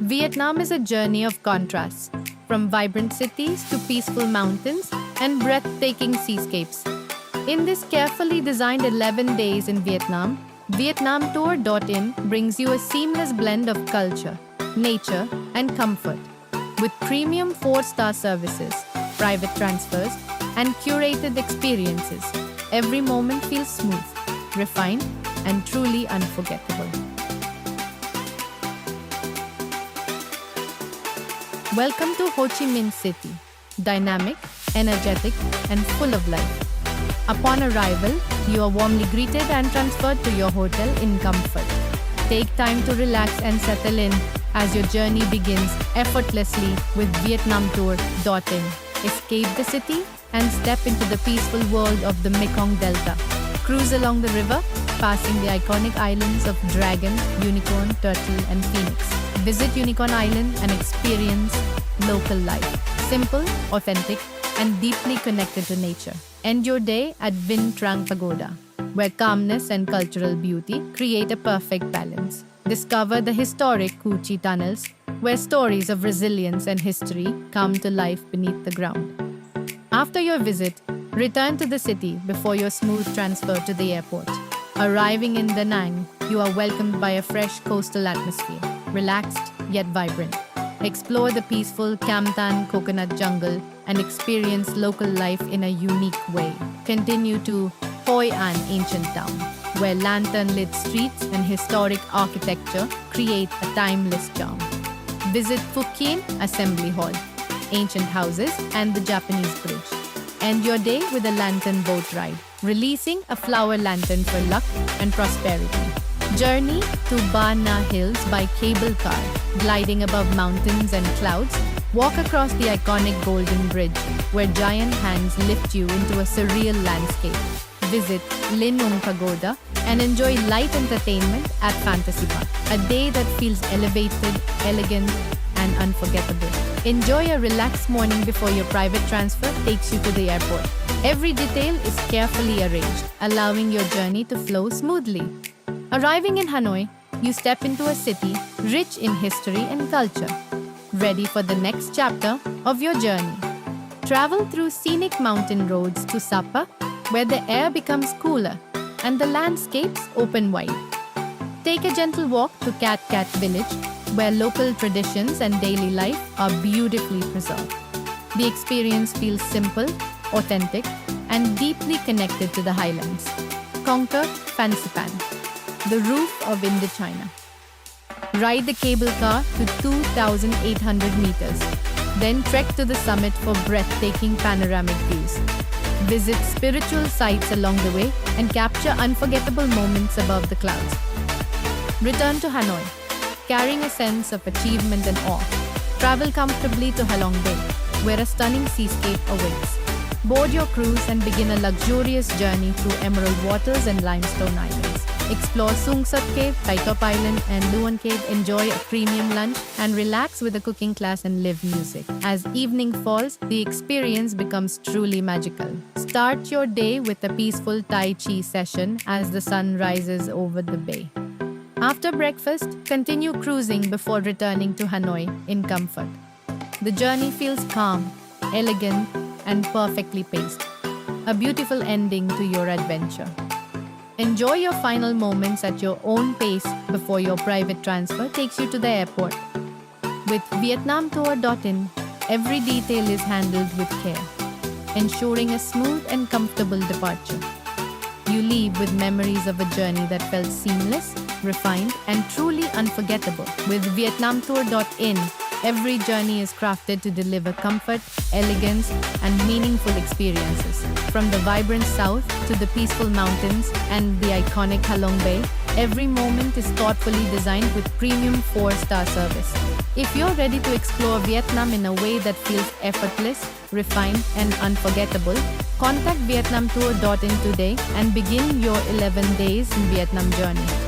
Vietnam is a journey of contrasts, from vibrant cities to peaceful mountains and breathtaking seascapes. In this carefully designed 11 days in Vietnam, VietnamTour.in brings you a seamless blend of culture, nature, and comfort. With premium 4-star services, private transfers, and curated experiences, every moment feels smooth, refined, and truly unforgettable. Welcome to Ho Chi Minh City, dynamic, energetic, and full of life. Upon arrival, you are warmly greeted and transferred to your hotel in comfort. Take time to relax and settle in as your journey begins effortlessly with VietnamTour.in. Escape the city and step into the peaceful world of the Mekong Delta. Cruise along the river, passing the iconic islands of Dragon, Unicorn, Turtle, and Phoenix. Visit Unicorn Island and experience local life. Simple, authentic, and deeply connected to nature. End your day at Vinh Trang Pagoda, where calmness and cultural beauty create a perfect balance. Discover the historic Cu Chi tunnels, where stories of resilience and history come to life beneath the ground. After your visit, return to the city before your smooth transfer to the airport. Arriving in Da Nang, you are welcomed by a fresh coastal atmosphere, relaxed yet vibrant. Explore the peaceful Cam Tan coconut jungle and experience local life in a unique way. Continue to Hoi An ancient town, where lantern-lit streets and historic architecture create a timeless charm. Visit Phu Quien Assembly Hall, ancient houses, and the Japanese bridge. End your day with a lantern boat ride, releasing a flower lantern for luck and prosperity. Journey to Ba Na Hills by cable car, gliding above mountains and clouds. Walk across the iconic Golden Bridge, where giant hands lift you into a surreal landscape. Visit Linh Ung Pagoda and enjoy light entertainment at Fantasy Park. A day that feels elevated, elegant, and unforgettable. Enjoy a relaxed morning before your private transfer takes you to the airport. Every detail is carefully arranged, allowing your journey to flow smoothly. Arriving in Hanoi, you step into a city rich in history and culture, ready for the next chapter of your journey. Travel through scenic mountain roads to Sapa, where the air becomes cooler and the landscapes open wide. Take a gentle walk to Cat Cat Village, where local traditions and daily life are beautifully preserved. The experience feels simple, authentic, and deeply connected to the highlands. Conquer Fansipan, the roof of Indochina. Ride the cable car to 2,800 meters. Then trek to the summit for breathtaking panoramic views. Visit spiritual sites along the way and capture unforgettable moments above the clouds. Return to Hanoi, carrying a sense of achievement and awe. Travel comfortably to Halong Bay, where a stunning seascape awaits. Board your cruise and begin a luxurious journey through emerald waters and limestone islands. Explore Sung Sat Cave, Tai Top Island, and Luan Cave. Enjoy a premium lunch and relax with a cooking class and live music. As evening falls, the experience becomes truly magical. Start your day with a peaceful Tai Chi session as the sun rises over the bay. After breakfast, continue cruising before returning to Hanoi in comfort. The journey feels calm, elegant, and perfectly paced. A beautiful ending to your adventure. Enjoy your final moments at your own pace before your private transfer takes you to the airport. With VietnamTour.in, every detail is handled with care, ensuring a smooth and comfortable departure. You leave with memories of a journey that felt seamless, refined, and truly unforgettable. With VietnamTour.in, every journey is crafted to deliver comfort, elegance, and meaningful experiences. From the vibrant south to the peaceful mountains and the iconic Halong Bay, every moment is thoughtfully designed with premium 4-star service. If you're ready to explore Vietnam in a way that feels effortless, refined, and unforgettable, contact VietnamTour.in today and begin your 11 days in Vietnam journey.